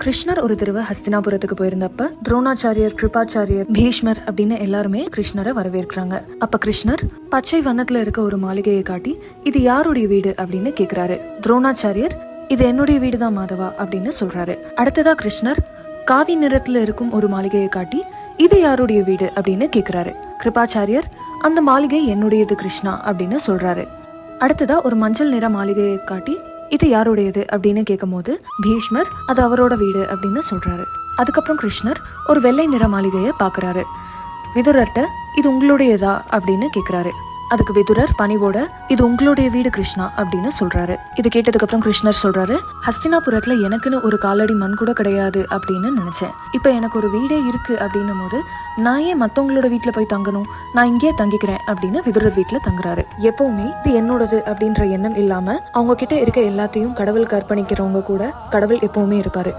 கிருஷ்ணர் ஒரு தடவை ஹஸ்தினாபுரத்துக்கு போயிருந்தப்ப துரோணாச்சாரியர், கிருபாச்சாரியர், பீஷ்மர் அப்படின்னு எல்லாருமே கிருஷ்ணரை வரவேற்கிறாங்க. அப்ப கிருஷ்ணர் பச்சை வண்ணத்துல இருக்க ஒரு மாளிகையை காட்டி இது யாருடைய வீடு அப்படின்னு கேக்குறாரு. துரோணாச்சாரியர் இது என்னுடைய வீடுதான் மாதவா அப்படின்னு சொல்றாரு. அடுத்ததா கிருஷ்ணர் காவி நிறத்துல இருக்கும் ஒரு மாளிகையை காட்டி இது யாருடைய வீடு அப்படின்னு கேக்குறாரு. கிருபாச்சாரியர் அந்த மாளிகை என்னுடையது கிருஷ்ணா அப்படின்னு சொல்றாரு. அடுத்ததா ஒரு மஞ்சள் நிற மாளிகையை காட்டி இது யாருடையது அப்படின்னு கேட்கும் போது பீஷ்மர் அது அவரோட வீடு அப்படின்னு சொல்றாரு. அதுக்கப்புறம் கிருஷ்ணர் ஒரு வெள்ளை நிற மாளிகையை பாக்குறாரு. விதுரர்ட்ட இது உங்களுடையதா அப்படின்னு கேக்குறாரு. அதுக்கு விதுரர் பணிவோட இது உங்களுடைய வீடு கிருஷ்ணா அப்படின்னு சொல்றாரு. இது கேட்டதுக்கு அப்புறம் கிருஷ்ணர் சொல்றாரு, ஹஸ்தினாபுரத்துல எனக்குன்னு ஒரு காலடி மண் கூட கிடையாது அப்படின்னு நினைச்சேன். இப்ப எனக்கு ஒரு வீடே இருக்கு அப்படின்னும் போது நான் ஏன் மத்தவங்களோட வீட்டுல போய் தங்கணும், நான் இங்கே தங்கிக்கிறேன் அப்படின்னு விதுரர் வீட்டுல தங்குறாரு. எப்பவுமே இது என்னோடது அப்படின்ற எண்ணம் இல்லாம அவங்க கிட்ட இருக்க எல்லாத்தையும் கடவுளுக்கு அர்ப்பணிக்கிறவங்க கூட கடவுள் எப்பவுமே இருப்பாரு.